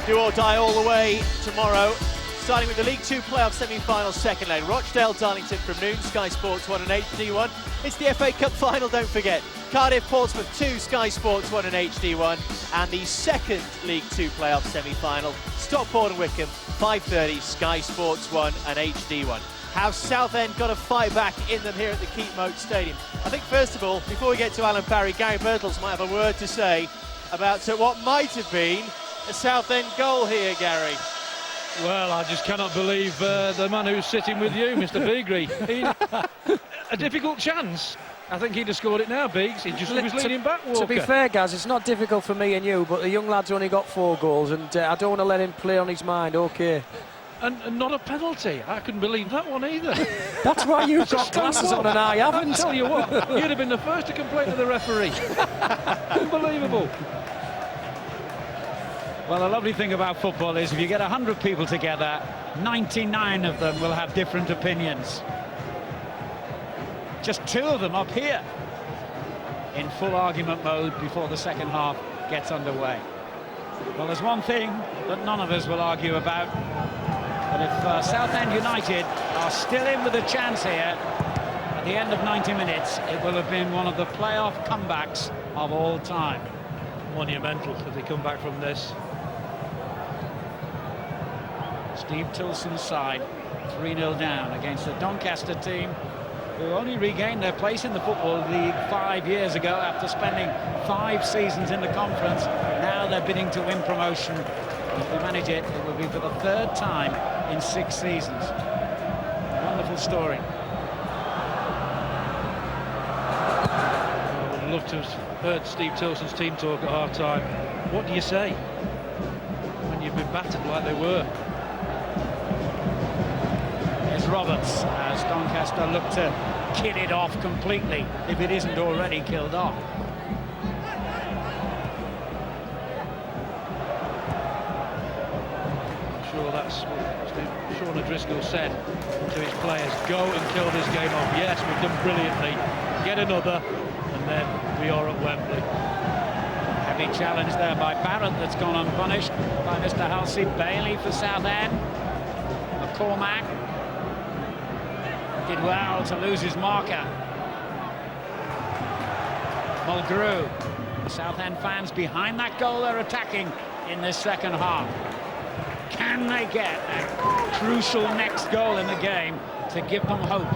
Do or die all the way tomorrow, starting with the League Two playoff semi-final second leg. Rochdale Darlington from noon, Sky Sports 1 and HD1. It's the FA Cup final, don't forget. Cardiff Portsmouth 2, Sky Sports 1 and HD1. And the second League Two playoff semi-final, Stockport and Wickham, 5:30, Sky Sports 1 and HD1. How Southend got a fight back in them here at the Keep Moat Stadium. I think first of all, before we get to Alan Parry, Gary Birtles might have a word to say about what might have been a Southend goal here, Gary. Well, I just cannot believe the man who's sitting with you, Mr. Beagrey. A difficult chance. I think he'd have scored it now, Beaks. He just was leaning back, Walker. To be fair, Gaz, it's not difficult for me and you, but the young lad's only got 4 goals, and I don't want to let him play on his mind, OK. And not a penalty. I couldn't believe that one either. That's why you've got glasses on and I haven't. I tell you what, you'd have been the first to complain to the referee. Unbelievable. Well, the lovely thing about football is if you get 100 people together, 99 of them will have different opinions. Just 2 of them up here in full argument mode before the second half gets underway. Well, there's one thing that none of us will argue about. But if Southend United are still in with a chance here at the end of 90 minutes, it will have been one of the playoff comebacks of all time. Monumental if they come back from this. Steve Tilson's side 3-0 down against the Doncaster team, who only regained their place in the Football League 5 years ago after spending 5 seasons in the conference. Now they're bidding to win promotion. If they manage it, it will be for the 3rd time in 6 seasons. Wonderful story. I would love to have heard Steve Tilson's team talk at half-time. What do you say when you've been battered like they were? Here's Roberts as Doncaster look to kill it off completely, if it isn't already killed off. Sure, that's what Sean O'Driscoll said to his players. Go and kill this game off. Yes, we've done brilliantly. Get another, and then we are at Wembley. Heavy challenge there by Barrett that's gone unpunished by Mr. Halsey. Bailey for Southend. McCormack did well to lose his marker. Mulgrew. The Southend fans behind that goal, they're attacking in this second half. Can they get a crucial next goal in the game to give them hope?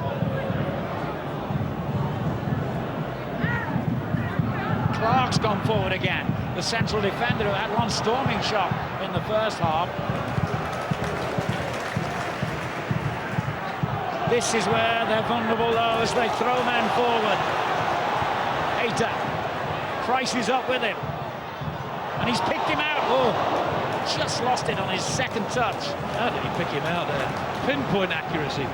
Clark's gone forward again, the central defender who had one storming shot in the first half. This is where they're vulnerable though, as they throw men forward. Hayter, Price is up with him, and he's picked him out. Oh. Just lost it on his second touch. How did he pick him out there? Pinpoint accuracy.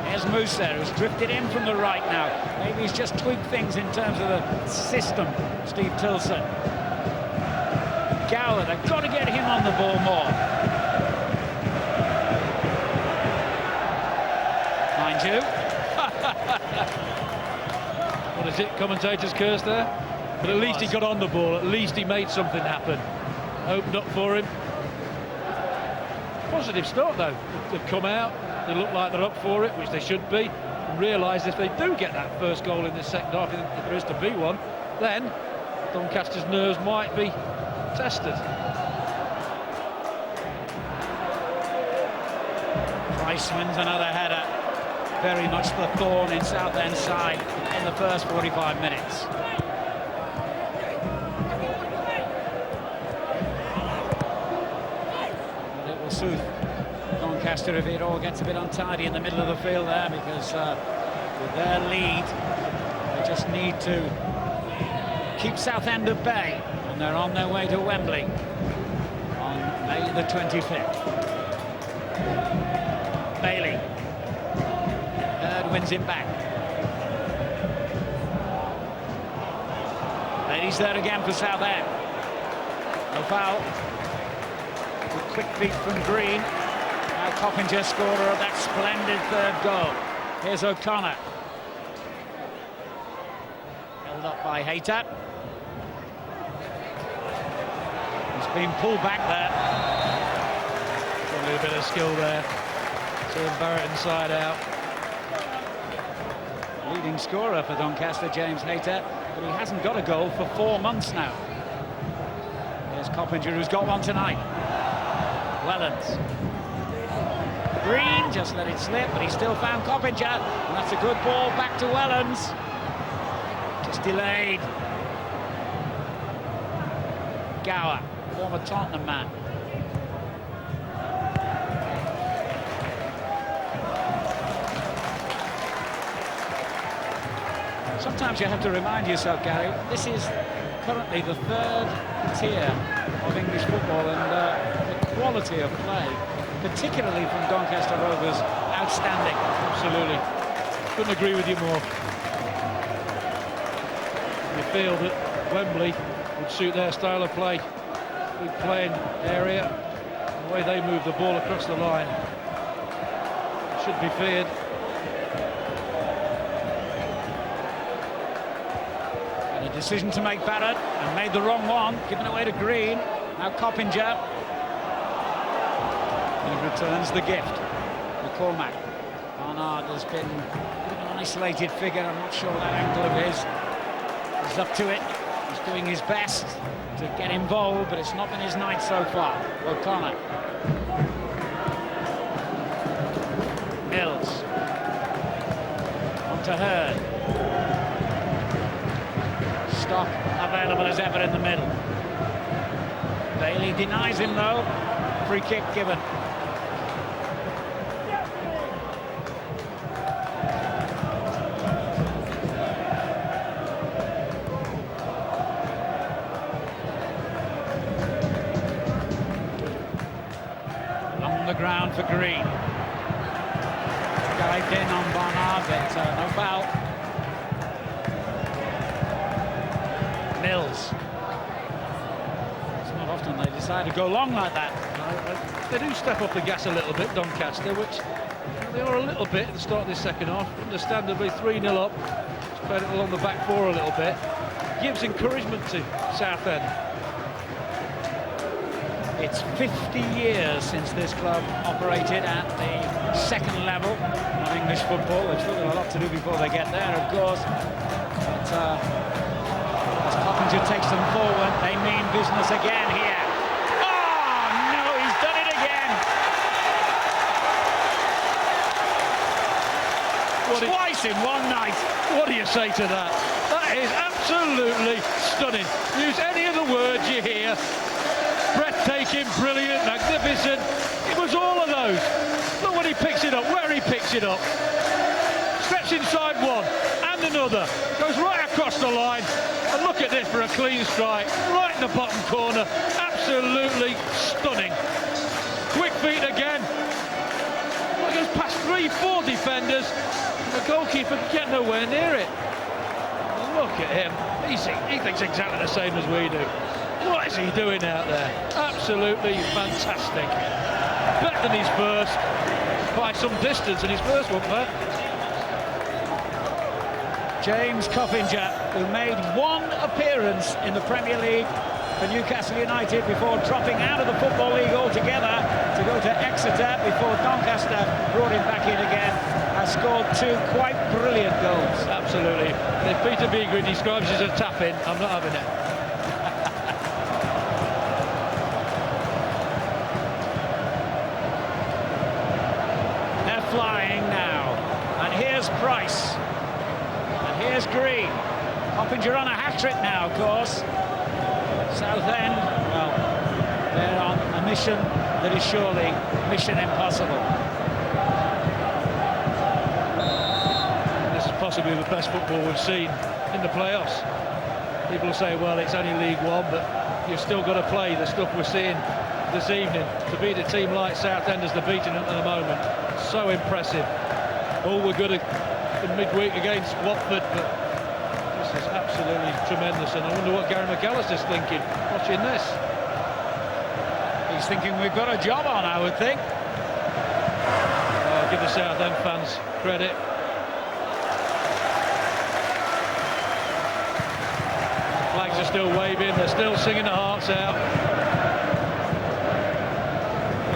There's Musa, who's drifted in from the right now. Maybe he's just tweaked things in terms of the system, Steve Tilson. Gower, they've got to get him on the ball more. Mind you. What is it? Commentators curse there? But at least he got on the ball, at least he made something happen. Opened up for him. Positive start though. They've come out, they look like they're up for it, which they should be, and realise if they do get that first goal in this second half, if there is to be one, then Doncaster's nerves might be tested. Price wins another header. Very much the thorn in Southend's side in the first 45 minutes. Soothe Doncaster if it all gets a bit untidy in the middle of the field there, because with their lead they just need to keep Southend at bay, and they're on their way to Wembley on May the 25th. Bailey, Hurd wins it back. Bailey's there again for Southend. No foul. Quick feet from Green. Now Coppinger, scorer of that splendid 3rd goal. Here's O'Connor. Held up by Hayter. being pulled back there. Probably a bit of skill there. Turn Barrett inside out. Leading scorer for Doncaster, James Hayter, but he hasn't got a goal for 4 months now. Here's Coppinger, who's got one tonight. Wellens. Green just let it slip, but he still found Coppinger, and that's a good ball back to Wellens. Just delayed. Gower, former Tottenham man. Sometimes you have to remind yourself, Gary, this is currently the 3rd tier of English football, and the quality of play, particularly from Doncaster Rovers, outstanding. Absolutely. Couldn't agree with you more. You feel that Wembley would suit their style of play. Big playing area, the way they move the ball across the line. Should be feared. And a decision to make Barrett, and made the wrong one, giving away to Green. Now Coppinger. He returns the gift. McCormack. Barnard has been an isolated figure. I'm not sure that ankle of his is up to it. He's doing his best to get involved, but it's not been his night so far. O'Connor. Mills. On to Hurd. Stock available as ever in the middle. Bailey denies him though. Free kick given. On the ground for Green. Dived in on Barnard, but no foul. Mills. It's not often they decide to go long like that. They do step up the gas a little bit, Doncaster, which they are a little bit at the start of this second half. Understandably 3-0 up. Spread it along the back four a little bit. Gives encouragement to Southend. It's 50 years since this club operated at the second level of English football. They've still got a lot to do before they get there, of course. But as Coppinger takes them forward, they mean business again here. Oh, no, he's done it again. Twice in one night. What do you say to that? That is absolutely stunning. Use any of the words you hear. Breathtaking, brilliant, magnificent. It was all of those. Look when he picks it up, where he picks it up. Steps inside one and another. Goes right across the line. And look at this for a clean strike. Right in the bottom corner. Absolutely stunning. Quick feet again. Well, it goes past 3-4 defenders. The goalkeeper can get nowhere near it. Look at him. He thinks exactly the same as we do. What is he doing out there? Absolutely fantastic. Better than his first by some distance, and his first one back. James Coppinger, who made one appearance in the Premier League for Newcastle United before dropping out of the Football League altogether to go to Exeter before Doncaster brought him back in again, has scored 2 quite brilliant goals. Absolutely. If Peter Beagreen describes it as a tap-in, I'm not having it. Flying now, and here's Price, and here's Green. Coppinger on a hat-trick now, of course. Southend, well, they're on a mission that is surely mission impossible. This is possibly the best football we've seen in the playoffs. People say, well, it's only League One, but you've still got to play the stuff we're seeing this evening. To beat a team like Southend as they're beating at the moment, so impressive. All were good in midweek against Watford, but this is absolutely tremendous, and I wonder what Gary McAllister's thinking watching this. He's thinking we've got a job on, I would think. I'll give the Southend fans credit. Flags are still waving, they're still singing the hearts out.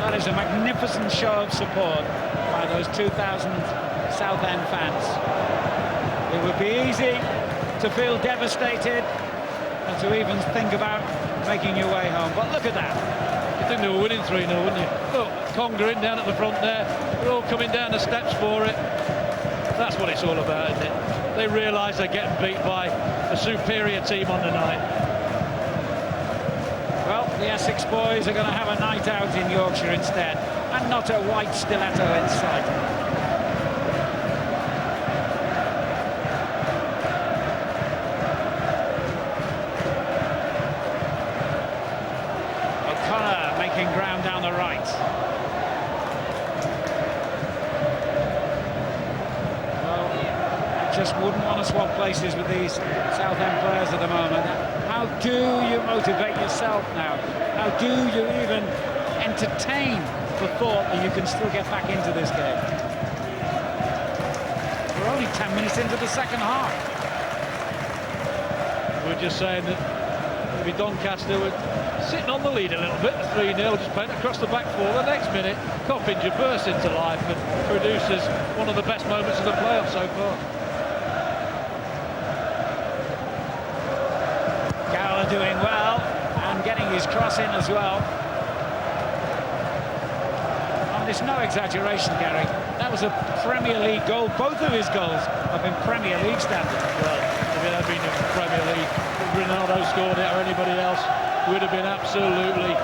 That is a magnificent show of support by those 2,000 Southend fans. It would be easy to feel devastated and to even think about making your way home. But look at that. You think they were winning 3-0, wouldn't you? Look, Coppinger in down at the front there. They're all coming down the steps for it. That's what it's all about, isn't it? They realise they're getting beat by a superior team on the night. Well, the Essex boys are going to have a night out in Yorkshire instead, and not a white stiletto in sight. Making ground down the right. Well, I just wouldn't want to swap places with these Southend players at the moment. How do you motivate yourself now? How do you even entertain the thought that you can still get back into this game? We're only 10 minutes into the second half. We're just saying that maybe Doncaster were sitting on the lead a little bit, 3-0, just playing across the back four. The next minute, Coppinger bursts into life and produces one of the best moments of the playoffs so far. Gower doing well and getting his cross in as well. And there's no exaggeration, Gary. That was a Premier League goal. Both of his goals have been Premier League standard. Well, if it had been in the Premier League, Ronaldo scored it or anybody else, would have been absolutely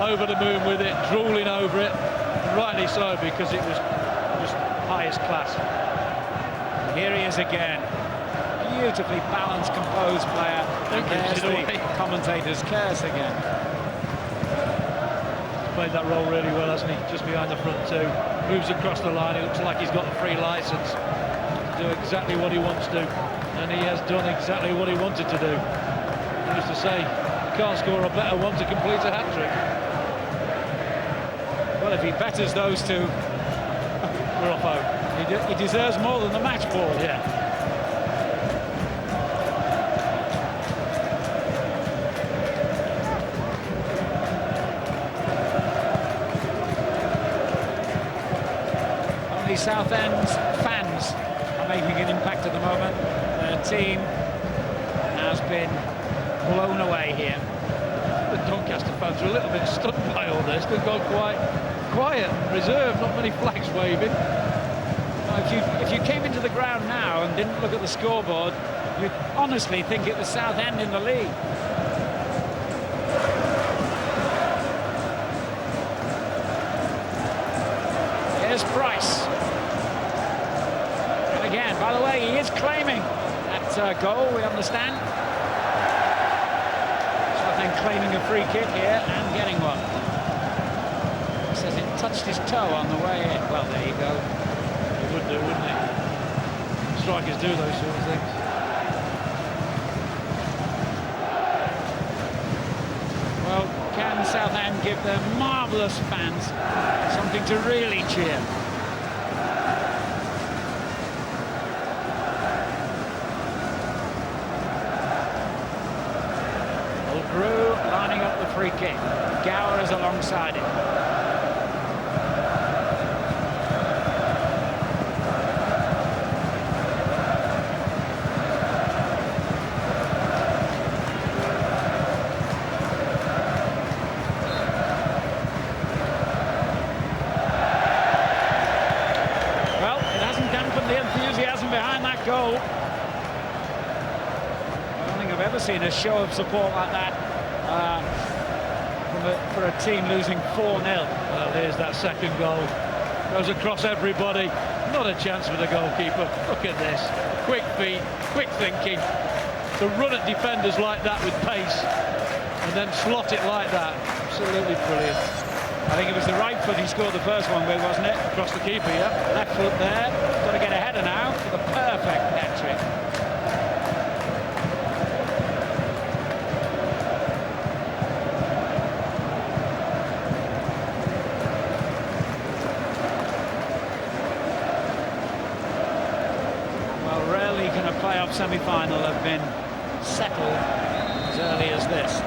over the moon with it, drooling over it, and rightly so, because it was just highest class. Here he is again, beautifully balanced, composed player, and there's the commentator's curse again. He's played that role really well, hasn't he? Just behind the front two, moves across the line, it looks like he's got the free licence to do exactly what he wants to, and he has done exactly what he wanted to do. I used to say, can't score a better one to complete a hat-trick. Well, if he betters those two, we're off home. He deserves more than the match ball. Yeah. Only Southend's fans are making an impact at the moment. Their team has been blown away here. The Doncaster fans are a little bit stunned by all this. They've gone quite quiet, reserved, not many flags waving. Well, if you came into the ground now and didn't look at the scoreboard, you'd honestly think it was Southend in the lead. Here's Price. And again, by the way, he is claiming that goal, we understand. Claiming a free kick here and getting one. He says it touched his toe on the way in. Well, there you go. He would do, wouldn't he? Strikers do those sort of things. Well, can Southend give their marvellous fans something to really cheer? Lining up the free kick. Gower is alongside it. Well, it hasn't dampened the enthusiasm behind that goal. I don't think I've ever seen a show of support like that for a team losing 4-0. Well, here's that second goal. Goes across everybody. Not a chance for the goalkeeper. Look at this. Quick feet, quick thinking. To run at defenders like that with pace and then slot it like that. Absolutely brilliant. I think it was the right foot he scored the first one with, wasn't it? Across the keeper, yeah. Left foot there. Got to get a header now for the perfect hat-trick. Playoff semi-final have been settled as early as this.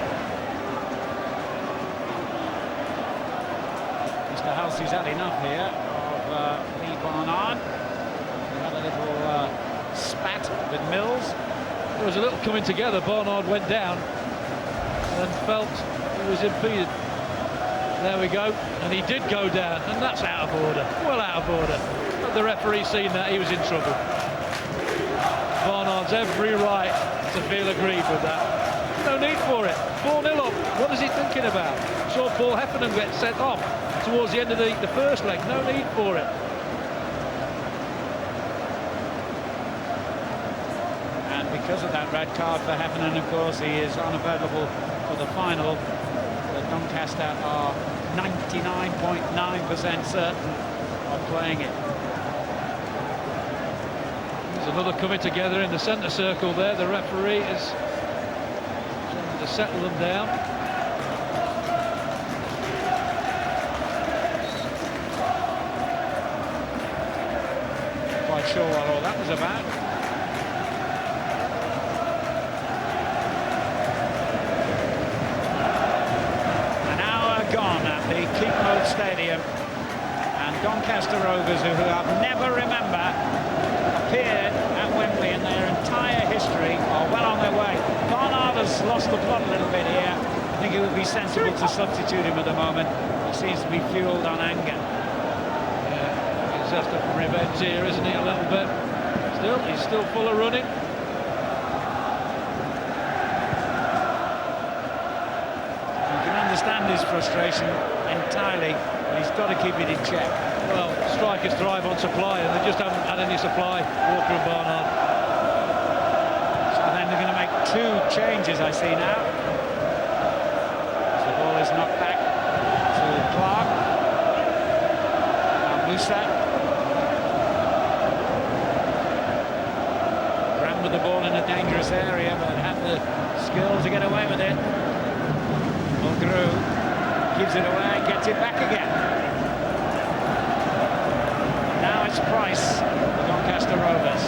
Mr. House has had enough here of Lee Barnard. He had a little spat with Mills. There was a little coming together. Barnard went down and felt he was impeded. There we go, and he did go down, and that's out of order, well out of order. Had the referee seen that, he was in trouble. Barnard's every right to feel aggrieved with that. No need for it. 4-0 up. What is he thinking about? Saw Paul Heffernan get sent off towards the end of the first leg. No need for it. And because of that red card for Heffernan, of course, he is unavailable for the final. But Doncaster are 99.9% certain of playing it. There's another coming together in the centre circle there. The referee is trying to settle them down. Quite sure what all that was about. An hour gone at the Keep Mode Stadium, and Doncaster Rovers, who have never appeared at Wembley in their entire history, are well on their way. Barnard has lost the plot a little bit here. I think it would be sensible to substitute him at the moment. He seems to be fueled on anger. Yeah, he's after revenge here, isn't he, a little bit? Still, he's still full of running. You can understand his frustration entirely, but he's got to keep it in check. Well, strikers thrive on supply, and they just haven't had any supply, Walker and Barnard. So then they're going to make 2 changes, I see now. So the ball is knocked back to Clark. Now Musa. Ran with the ball in a dangerous area, but had the skill to get away with it. Mulgrew gives it away, gets it back again. Now it's Price, the Doncaster Rovers.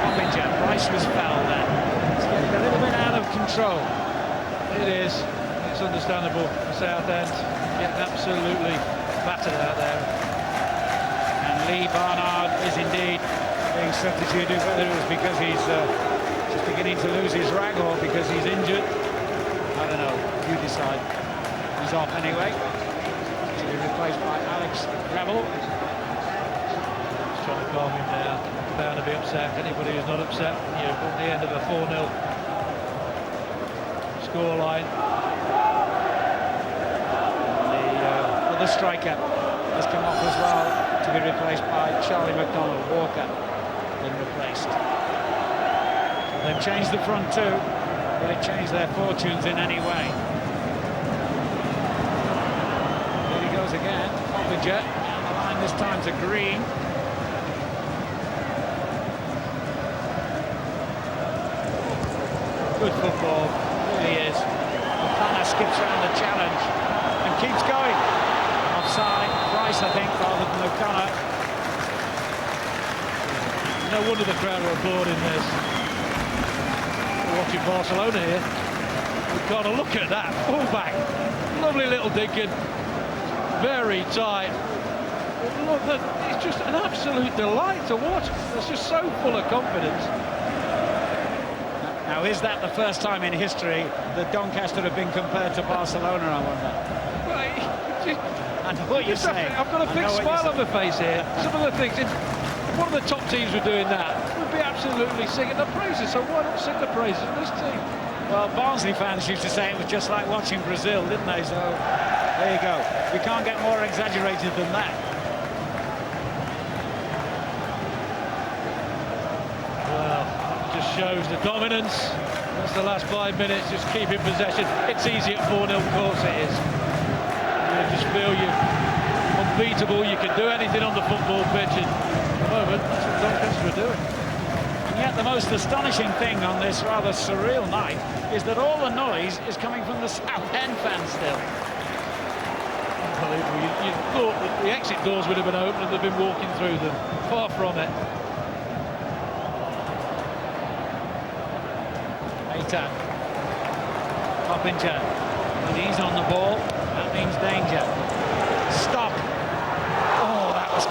Coppinger, Price was fouled then. It's getting a little bit out of control. It is. It's understandable. Southend getting absolutely battered out there. And Lee Barnard is indeed being substituted, whether it was because he's just beginning to lose his rag or because he's injured. I don't know. You decide. He's off anyway. To be replaced by Alex Gravel. Just trying to calm him down. Bound to be upset. Anybody who's not upset, you're at the end of a 4-0 scoreline. The other striker has come off as well, to be replaced by Charlie McDonald. Walker been replaced. So they've changed the front too. Will it change their fortunes in any way? Here he goes again. Coppinger down the line, this time to Green. Good football, really is. O'Connor skips around the challenge and keeps going. Offside, Price, I think, rather than O'Connor. No wonder the crowd are applauding this. We're watching Barcelona here. We've got to look at that. Full-back. Lovely little digging. Very tight. Look, it's just an absolute delight to watch. It's just so full of confidence. Now, is that the first time in history that Doncaster have been compared to Barcelona, I wonder? I know what you're saying. I've got a big smile on my face here. Some of the things, if one of the top teams were doing that, we'd be absolutely singing the praises. So why not sing the praises of this team? Well, Barnsley fans used to say it was just like watching Brazil, didn't they? So there you go. We can't get more exaggerated than that. Well, it just shows the dominance. That's the last 5 minutes, just keeping possession. It's easy at 4-0, of course it is. You just feel you're unbeatable. You can do anything on the football pitch, and at the moment, that's what Doncaster are doing. And yet the most astonishing thing on this rather surreal night is that all the noise is coming from the Southend fans still. Unbelievable. You thought that the exit doors would have been open and they've been walking through them. Far from it. Later, Coppinger, when he's on the ball, that means danger.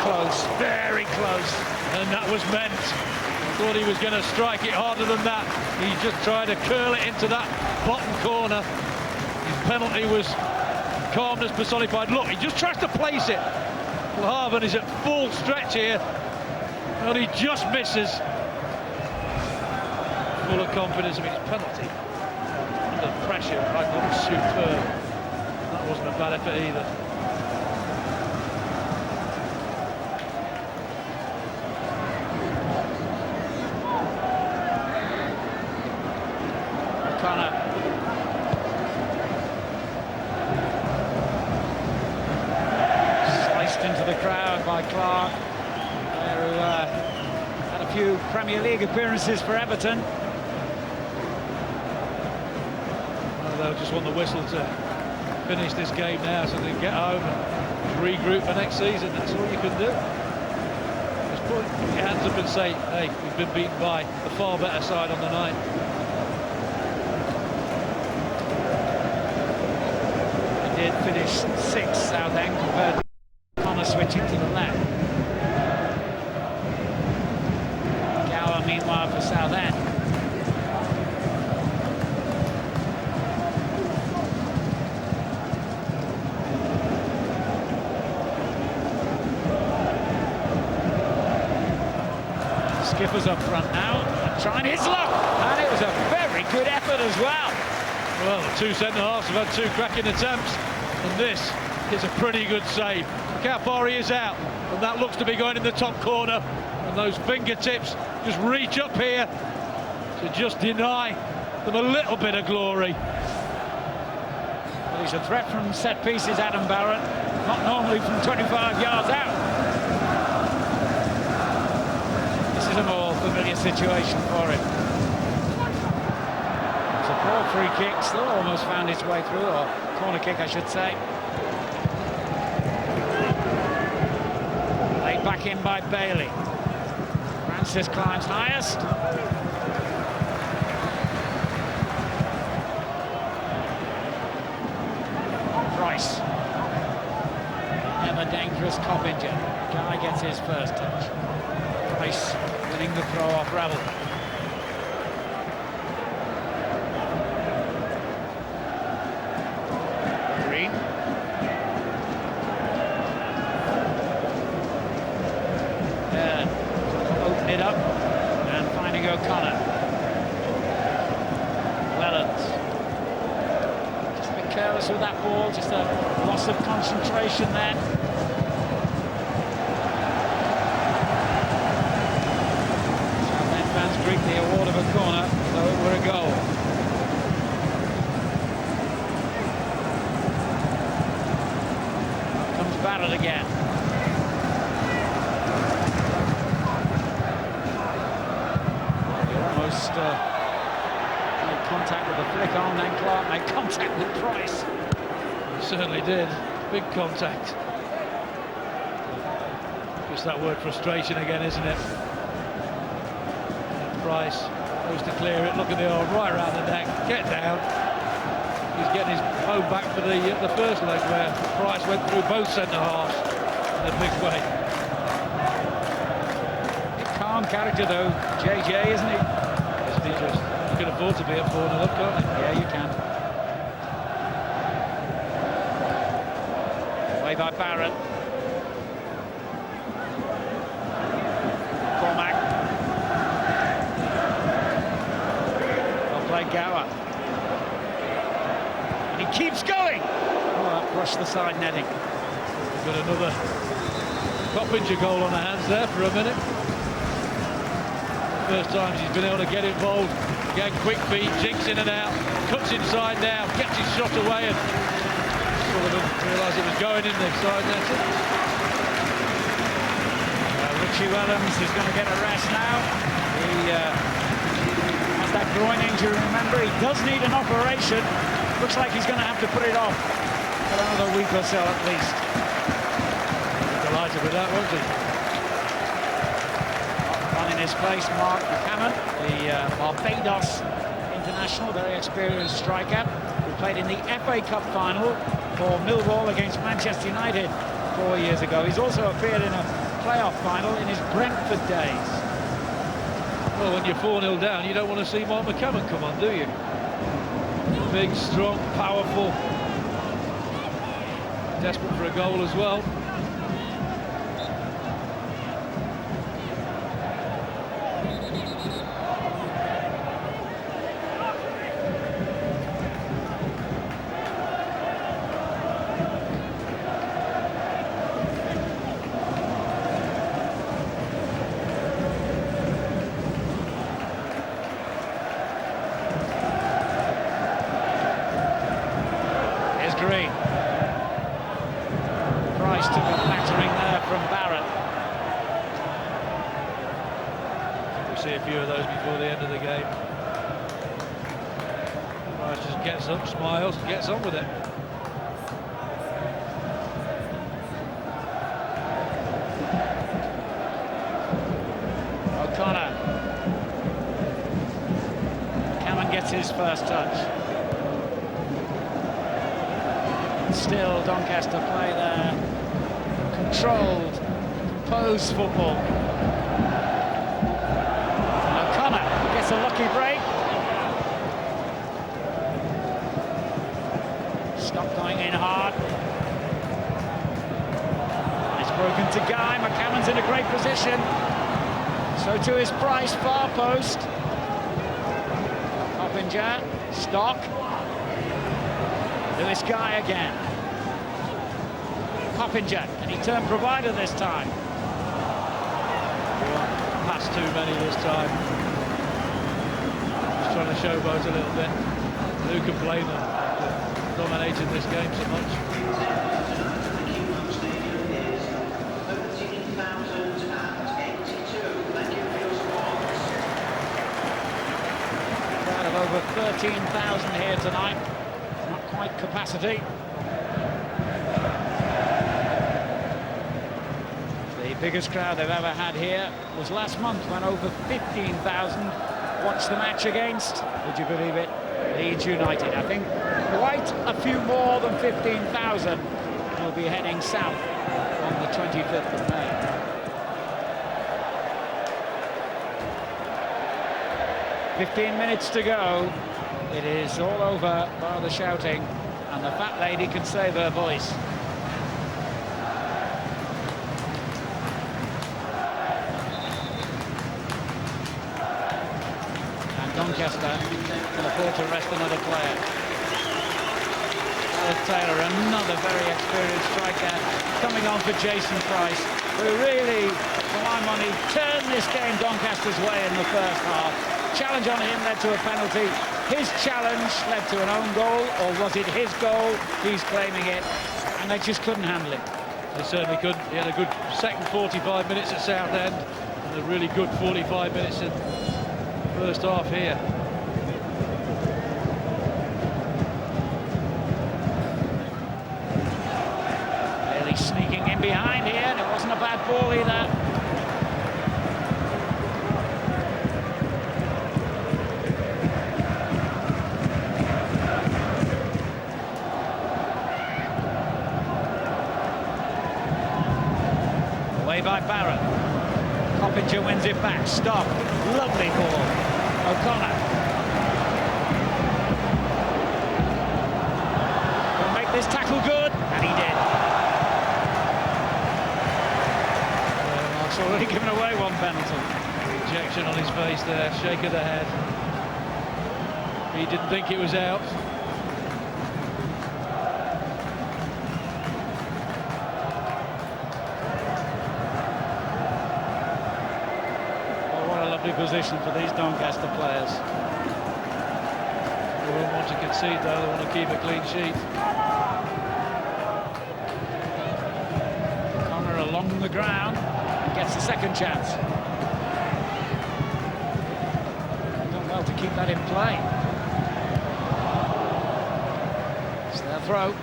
close, very close. And that was meant. I thought he was going to strike it harder than that. He just tried to curl it into that bottom corner. His penalty was calmness personified. Look, he just tries to place it. Well, Harvin is at full stretch here, and he just misses. Full of confidence of his penalty. Under pressure, I thought it was superb. That wasn't a bad effort either. Sliced into the crowd by Clark, who had a few Premier League appearances for Everton. They'll just want the whistle to finish this game now so they can get home and regroup for next season. That's all you can do. Just put your hands up and say, hey, we've been beaten by the far better side on the night. They did finish 6th, Southend, compared to Connor switching to the left. Gower, meanwhile, for Southend. Skipper's up front now, trying his luck, and it was a very good effort as well. Well, the two centre-halves have had two cracking attempts, and this is a pretty good save. Look how far he is out, and that looks to be going in the top corner, and those fingertips just reach up here to just deny them a little bit of glory. Well, he's a threat from set pieces, Adam Barrett, not normally from 25 yards out. This is a more familiar situation for him. It's a poor free kick, still almost found its way through, or corner kick, I should say. Laid back in by Bailey. Francis climbs highest. Price. Ever dangerous Coppinger. Guy gets his first touch. Price winning the throw off Revel. Green. Open it up and finding O'Connor. Wellens. Just a bit careless with that ball, just a loss of concentration there. Greek the award of a corner, though it were a goal. Comes Barrett again. He almost made contact with the flick on, then Clark made contact with Price. He certainly did. Big contact. Just that word frustration again, isn't it? Price goes to clear it, look at the arm right around the neck, get down. He's getting his home back for the first leg where Price went through both centre-halves in a big way. Calm character though, JJ, isn't he? Isn't he just? You can afford to be at 4-0 up, can't you? Yeah, you can. Away by Barrett. Gower. And he keeps going. Oh, that brushed the side netting. We've got another Coppinger goal on the hands there for a minute. First time he's been able to get involved. Again, quick feet, jinks in and out, cuts inside now, gets his shot away, and sort of realised it was going in the side netting. Richie Wellens is going to get a rest now. He that groin injury, remember, he does need an operation. Looks like he's going to have to put it off for another week or so at least. Delighted with that, won't he? On in his place, Mark Buchanan, the Barbados international, very experienced striker, who played in the FA Cup final for Millwall against Manchester United 4 years ago. He's also appeared in a playoff final in his Brentford days. Well, when you're 4-0 down, you don't want to see Mark McCammon come on, do you? Big, strong, powerful. Desperate for a goal as well. Green. Price took a battering there from Barrett. We'll see a few of those before the end of the game. Price just gets up, smiles, and gets on with it. O'Connor. Cameron gets his first touch. Still Doncaster play their controlled, composed football. And O'Connor gets a lucky break. Stop going in hard. It's broken to Guy. McCammon's in a great position. So too is Price, far post. Coppinger, Stock. Lewis Guy again. Coppinger, and he turned provider this time. Past too many this time. Just trying to showboat a little bit. Who can blame them? They've dominated this game so much. Crowd of over 13,000 here tonight. Not quite capacity. The biggest crowd they've ever had here was last month when over 15,000 watched the match against, would you believe it, Leeds United. I think quite a few more than 15,000 will be heading south on the 25th of May. "15 minutes to go. It is all over by the shouting, and the fat lady can save her voice. And Doncaster can afford to rest another player. Alex Taylor, another very experienced striker, coming on for Jason Price, who really, for my money, turned this game Doncaster's way in the first half. Challenge on him led to a penalty. His challenge led to an own goal, or was it his goal? He's claiming it, and they just couldn't handle it. They certainly couldn't. He had a good second 45 minutes at Southend, and a really good 45 minutes in the first half here. Really sneaking in behind here, and it wasn't a bad ball either. By Barrett. Coppinger wins it back. Stop. Lovely ball. O'Connor. Will make this tackle good, and he did. Mark's already given away one penalty. Rejection on his face there, shake of the head. He didn't think it was out. Position for these Doncaster players. They won't want to concede though, they want to keep a clean sheet. Connor along the ground and gets the second chance. Done well to keep that in play. It's their throw.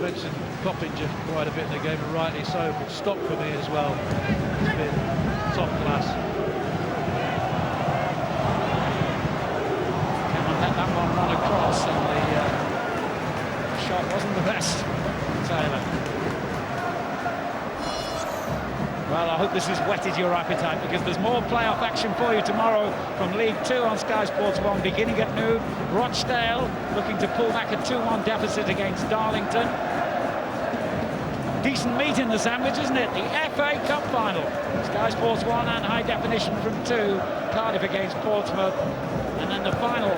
Mentioned Coppinger quite a bit in the game, and rightly so, but Stock for me as well. It's been top class. Cameron let that one run across, and the shot wasn't the best. Taylor. I hope this has whetted your appetite, because there's more playoff action for you tomorrow from League Two on Sky Sports 1, beginning at noon. Rochdale looking to pull back a 2-1 deficit against Darlington. Decent meat in the sandwich, isn't it? The FA Cup final. Sky Sports 1 and high definition from 2. Cardiff against Portsmouth. And then the final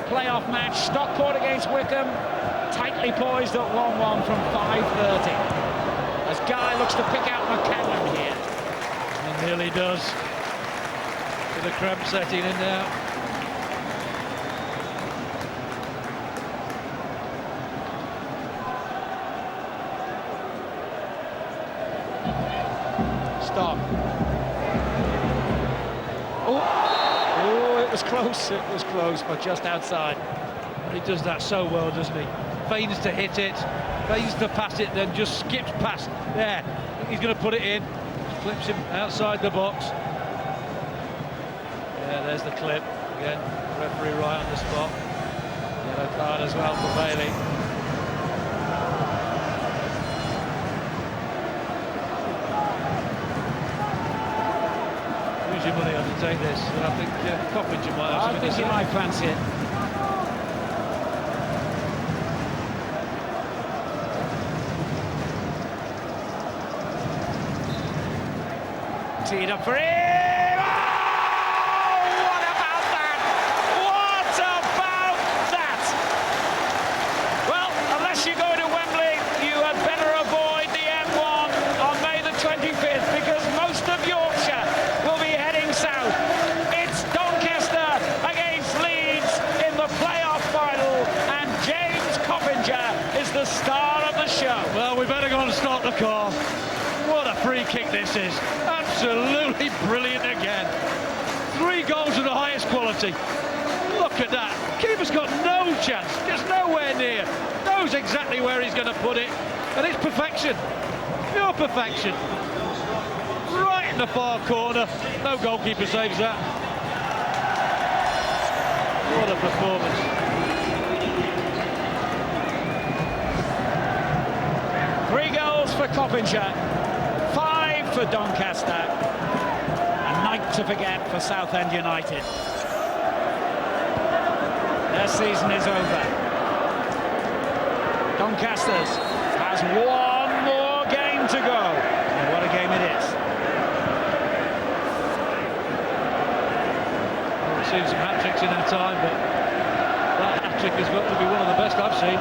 playoff match, Stockport against Wickham. Tightly poised at 1-1 from 5:30. As Guy looks to pick out McCallum here. And nearly does. With the cramp setting in now. Stop. Oh, it was close, but just outside. He does that so well, doesn't he? Feigns to hit it, feigns to pass it, then just skips past. There, he's going to put it in. Clips him outside the box. Yeah, there's the clip. Again, referee right on the spot. Yellow card as well for Bailey. Use your money on to take this, but I think Coppinger might have something to say. I think he might fancy it. Teed up for him! Oh, what about that? What about that? Well, unless you go to Wembley, you had better avoid the M1 on May the 25th, because most of Yorkshire will be heading south. It's Doncaster against Leeds in the playoff final, and James Coppinger is the star of the show. Well, we better go and start the car. What a free kick this is. Absolutely brilliant again. 3 goals of the highest quality. Look at that. Keeper's got no chance. Gets nowhere near. Knows exactly where he's going to put it. And it's perfection. Pure perfection. Right in the far corner. No goalkeeper saves that. What a performance. Three goals for Coppinger. 5 for Doncaster. A night to forget for Southend United. Their season is over. Doncaster's has one more game to go. And what a game it is. Well, we've seen some hat-tricks in our time, but that hat-trick has got to be one of the best I've seen.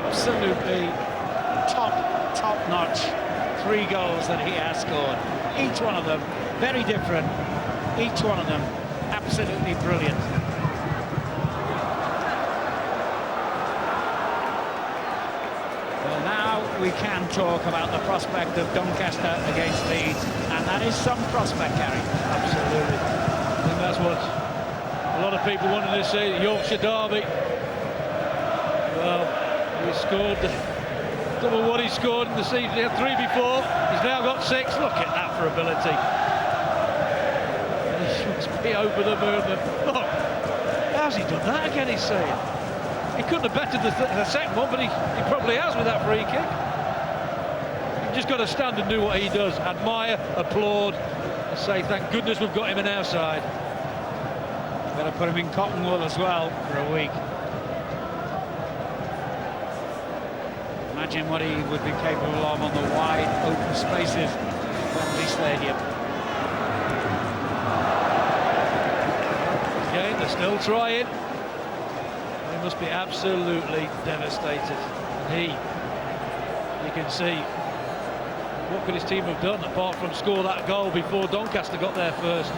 Absolutely top-notch 3 goals that he has scored. Each one of them very different. Each one of them absolutely brilliant. Well, now we can talk about the prospect of Doncaster against Leeds, and that is some prospect, Gary. Absolutely. I think that's what a lot of people wanted to see, the Yorkshire derby. Well, he scored double what he scored in the season. He had 3 before. He's now got 6. Look at that for ability. And he must be over the moon. Look, how's he done that again, he's saying? He couldn't have bettered the second one, but he probably has with that free kick. You've just got to stand and do what he does. Admire, applaud, and say, thank goodness we've got him in our side. Better put him in cotton wool as well for a week. Imagine what he would be capable of on the wide open spaces of Wembley Stadium. Again, they're still trying. They must be absolutely devastated. And you can see, what could his team have done apart from score that goal before Doncaster got there first?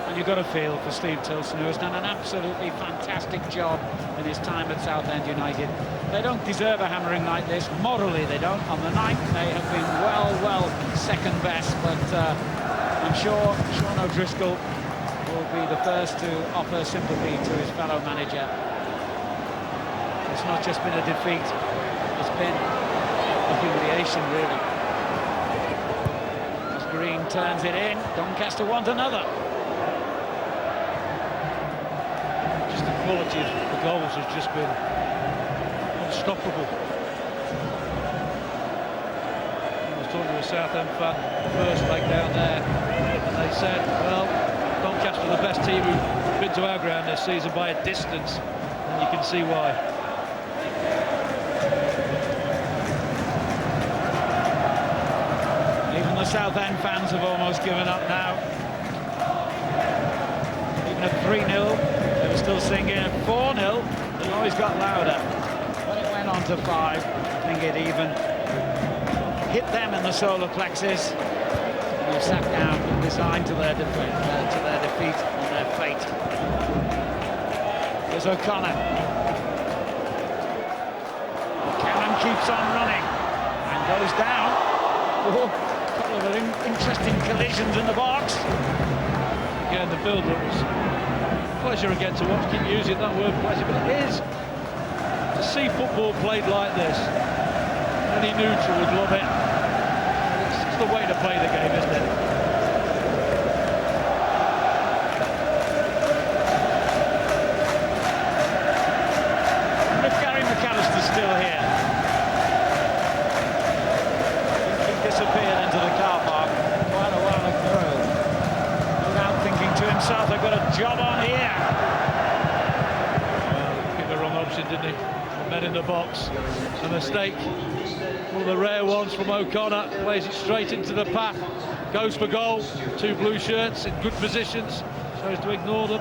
And you've got to feel for Steve Tilson, who has done an absolutely fantastic job in his time at Southend United. They don't deserve a hammering like this. Morally, they don't. On the night, they have been well second best. But I'm sure Sean O'Driscoll will be the first to offer sympathy to his fellow manager. It's not just been a defeat. It's been a humiliation, really. As Green turns it in, Doncaster want another. The quality of the goals has just been unstoppable. a Southend fan, first leg down there, and they said, well, Doncaster are the best team who've been to our ground this season by a distance, and you can see why. Even the Southend fans have almost given up now. Even at 3-0, they were still singing. At 4-0, they always got louder. When it went on to 5, I think it even hit them in the solar plexus. And they sat down and resigned to their defeat and their fate. There's O'Connor. Cannon keeps on running and goes down. Oh, a couple of interesting collisions in the box. Again, the build-up was pleasure again to watch. Keep using that word pleasure, but it is to see football played like this. Any neutral would love it. It's the way to play the game, isn't it? If Gary McAllister's still here, he disappeared into the car park quite a while ago, without thinking to himself, "I've got a job on here." Well, he picked the wrong option, didn't he? The men in the box. A mistake. One of the rare ones from O'Connor. Plays it straight into the path. Goes for goal. 2 blue shirts in good positions, so as to ignore them.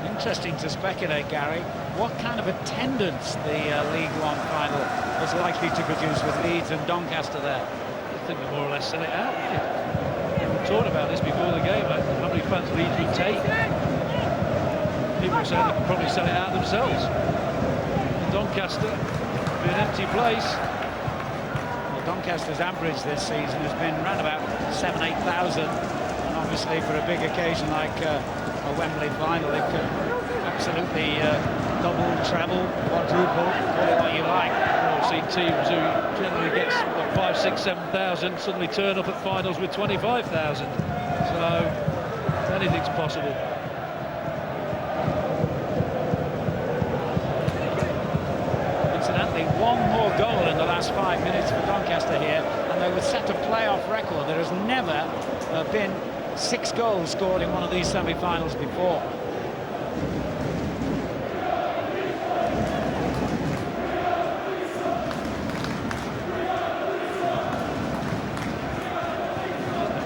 Interesting to speculate, Gary, what kind of attendance the League One final was likely to produce with Leeds and Doncaster there. I think they more or less sell it out. We talked about this before the game, mate. How many fans Leeds would take? People were saying they could probably sell it out themselves. Doncaster be an empty place. Well, Doncaster's average this season has been around about 7,000-8,000, and obviously for a big occasion like a Wembley final, it could absolutely double, treble, quadruple, call it what you like. I've seen teams who generally get 5, 6, 7,000 suddenly turn up at finals with 25,000. So anything's possible. Incidentally, one more goal in the last 5 minutes for Doncaster here, and they would set a playoff record. There has never been 6 goals scored in one of these semi-finals before.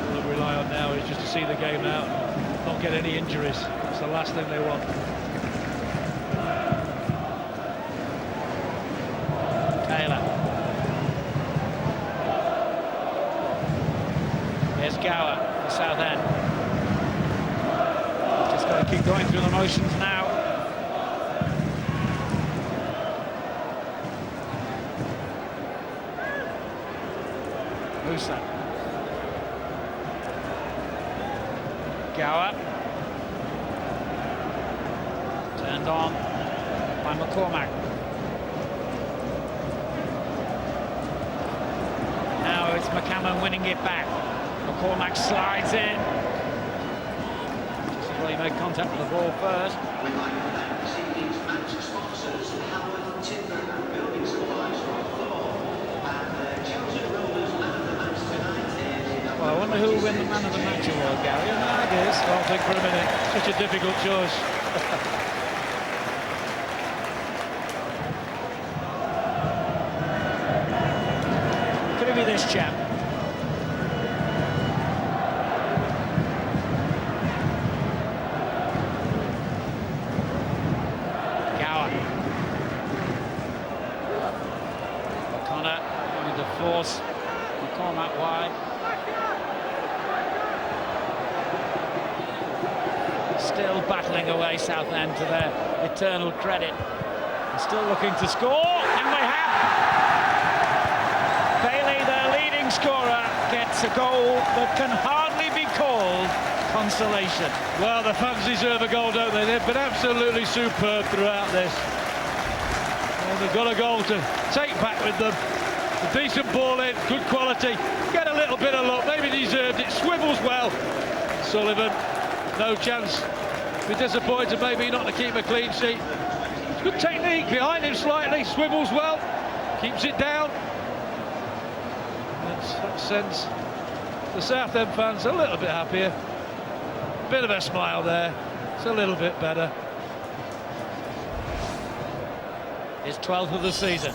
All they rely on now is just to see the game out, not get any injuries. It's the last thing they want. Here's Gower for Southend. Just got to keep going through the motions now. Musa. Gower. Turned on by McCormack. Now it's McCammon winning it back. McCormack slides in. Well, he made contact with the ball first. Well, I wonder who will win the man of the match award, Gary. And there it is. I'll think for a minute. Such a difficult choice. Could it be this chap? Force McCormack wide. Still battling away Southend to their eternal credit. They're still looking to score, and they have. Bailey, their leading scorer, gets a goal that can hardly be called consolation. Well, the fans deserve a goal, don't they? They've been absolutely superb throughout this. And they've got a goal to take back with them. A decent ball in, good quality, get a little bit of luck, maybe deserved it, swivels well. Sullivan, no chance, be disappointed maybe not to keep a clean sheet. Good technique behind him slightly, swivels well, keeps it down. That sends the Southend fans a little bit happier. Bit of a smile there, it's a little bit better. His 12th of the season.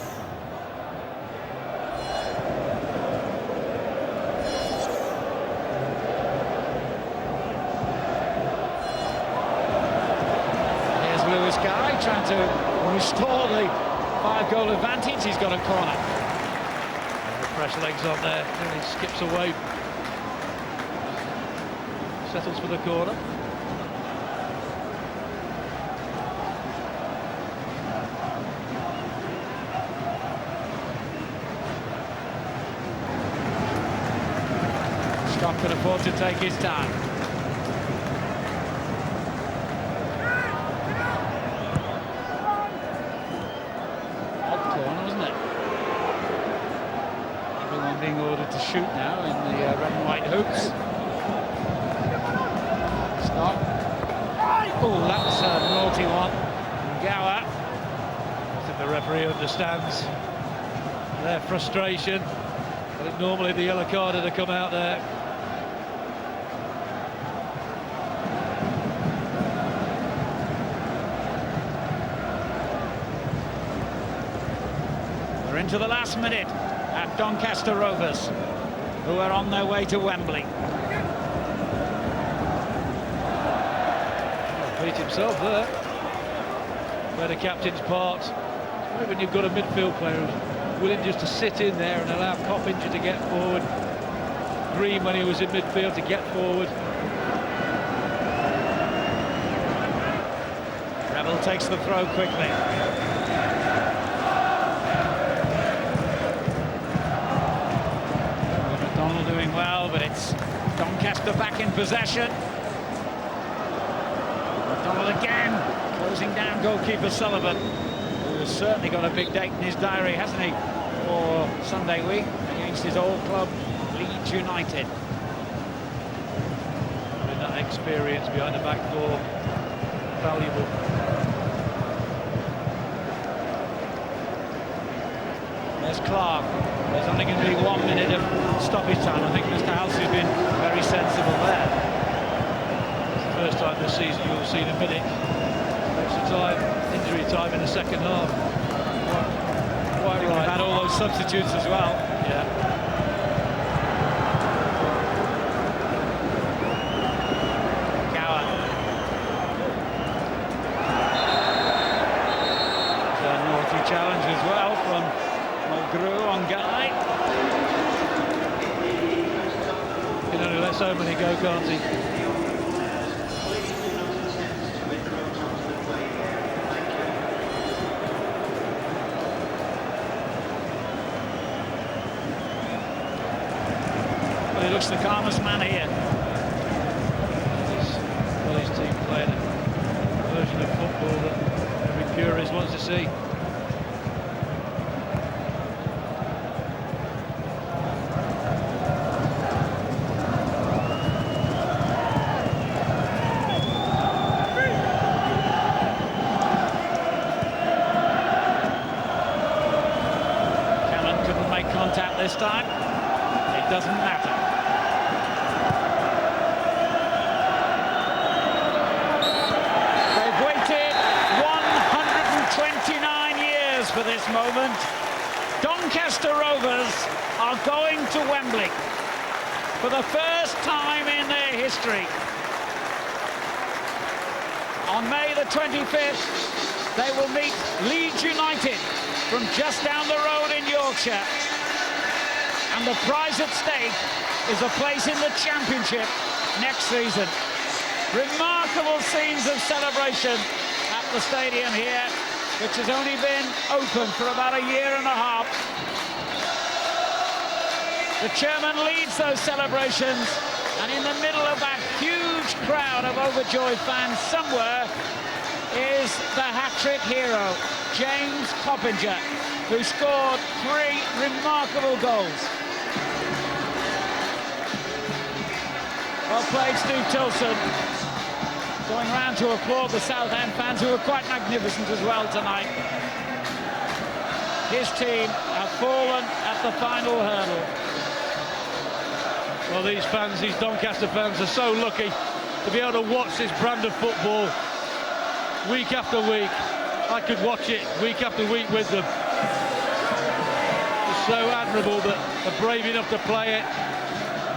Here's Lewis Guy trying to restore the 5-goal advantage. He's got a corner. Fresh legs on there, and he skips away. Settles for the corner. Scott can afford to take his time. Odd corner, wasn't it? Everyone being ordered to shoot now in the red and white hoops. Scott. Oh, that was a naughty one. Gower. I think the referee understands their frustration. I think normally the yellow card had come out there. We're into the last minute at Doncaster Rovers, who are on their way to Wembley. Beat himself there. Played a captain's part. When you've got a midfield player who's willing just to sit in there and allow Coppinger to get forward. Green, when he was in midfield, to get forward. Rebel takes the throw quickly. McDonald doing well, but it's Doncaster back in possession. McDonald again, closing down goalkeeper Sullivan, who has certainly got a big date in his diary, hasn't he, for Sunday week against his old club, Leeds United. Having that experience behind the back four, valuable. There's Clark. There's only going to be 1 minute of stoppage time. I think Mr. Halsey's been very sensible there. First time this season you'll see a minute extra time, injury time in the second half. Quite right. We've had all those substitutes as well. Yeah. Gower. It's a naughty challenge as well from Mulgrew on Guy. He can only let so many go, can't he? He looks the calmest man here. Well, his team playing a version of football that every purist wants to see. Cannon couldn't make contact this time. It doesn't matter. They've waited 129 years for this moment. Doncaster Rovers are going to Wembley for the first time in their history. On May the 25th, they will meet Leeds United from just down the road in Yorkshire. And the prize at stake is a place in the Championship next season. Remarkable scenes of celebration at the stadium here, which has only been open for about a year and a half. The chairman leads those celebrations, and in the middle of that huge crowd of overjoyed fans somewhere is the hat-trick hero, James Coppinger, who scored 3 remarkable goals. Well played, Steve Tilson. going round to applaud the Southend fans, who were quite magnificent as well tonight. His team have fallen at the final hurdle. Well, these fans, these Doncaster fans, are so lucky to be able to watch this brand of football week after week. I could watch it week after week with them. It's so admirable that they're brave enough to play it.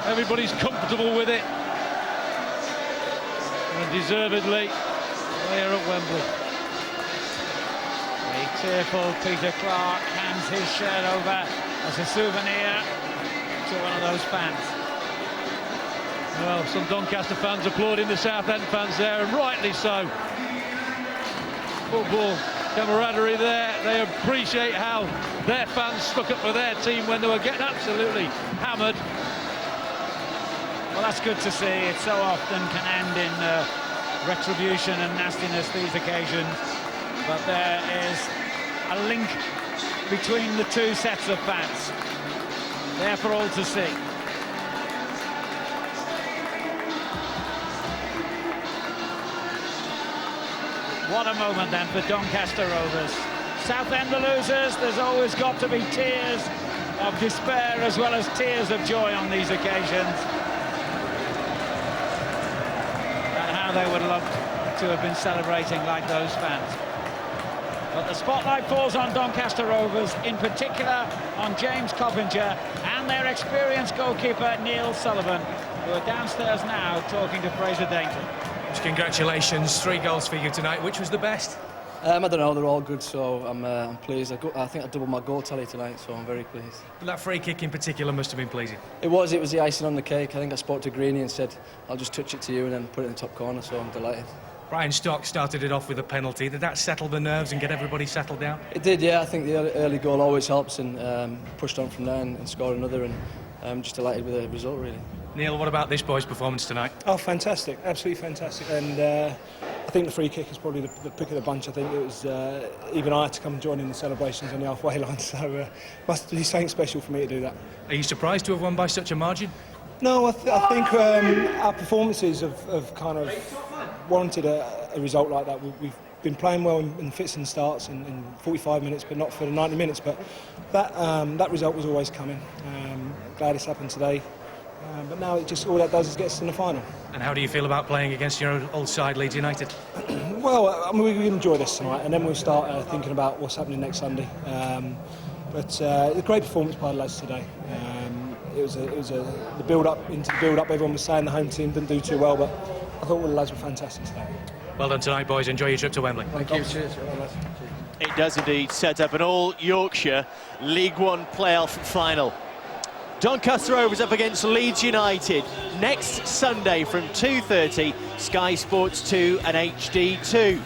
Everybody's comfortable with it. And deservedly, they are at Wembley. The tearful Peter Clark hands his shirt over as a souvenir to one of those fans. Well, some Doncaster fans applauding the Southend fans there, and rightly so. Football camaraderie there. They appreciate how their fans stuck up for their team when they were getting absolutely hammered. Well, that's good to see. It so often can end in retribution and nastiness, these occasions. But there is a link between the two sets of fans. There for all to see. What a moment then for Doncaster Rovers. Southend the losers. There's always got to be tears of despair as well as tears of joy on these occasions. And how they would love to have been celebrating like those fans. But the spotlight falls on Doncaster Rovers, in particular on James Coppinger and their experienced goalkeeper Neil Sullivan, who are downstairs now talking to Fraser Dainton. Congratulations, 3 goals for you tonight. Which was the best? I don't know, they're all good, so I'm pleased. I think I doubled my goal tally tonight, so I'm very pleased. But that free kick in particular must have been pleasing. It was the icing on the cake. I think I spoke to Greeny and said, I'll just touch it to you and then put it in the top corner, so I'm delighted. Brian Stock started it off with a penalty. Did that settle the nerves and get everybody settled down? It did, yeah. I think the early goal always helps, and pushed on from there and scored another, and I'm just delighted with the result, really. Neil, what about this boy's performance tonight? Oh, fantastic, absolutely fantastic. And I think the free kick is probably the pick of the bunch. I think it was, even I had to come join in the celebrations on the halfway line, so must be something special for me to do that. Are you surprised to have won by such a margin? No, I think our performances have kind of warranted a result like that. We've been playing well in fits and starts in 45 minutes, but not for the 90 minutes. But that result was always coming. Glad it's happened today. But now it just all that does is get us in the final. And how do you feel about playing against your old side, Leeds United? Well, I mean, we enjoy this tonight, and then we'll start thinking about what's happening next Sunday. But a great performance by the lads today. It was the build-up into the build-up. Everyone was saying the home team didn't do too well, but I thought all the lads were fantastic today. Well done tonight, boys. Enjoy your trip to Wembley. Thank you. Cheers. It does indeed set up an all-Yorkshire League One playoff final. Doncaster Rovers up against Leeds United next Sunday from 2:30, Sky Sports 2 and HD2.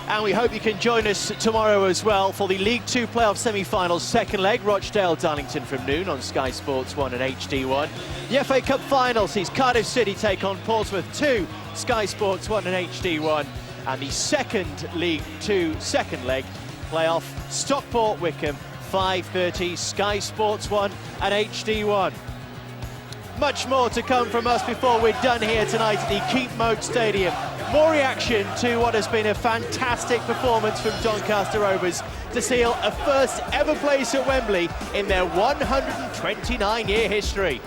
And we hope you can join us tomorrow as well for the League 2 playoff semi-finals second leg, Rochdale-Darlington from noon on Sky Sports 1 and HD1. The FA Cup final sees Cardiff City take on Portsmouth 2, Sky Sports 1 and HD1. And the second League 2 second leg playoff, Stockport-Wickham, 5:30, Sky Sports 1 and HD1. Much more to come from us before we're done here tonight at the Keep Moat Stadium. More reaction to what has been a fantastic performance from Doncaster Rovers to seal a first ever place at Wembley in their 129-year history.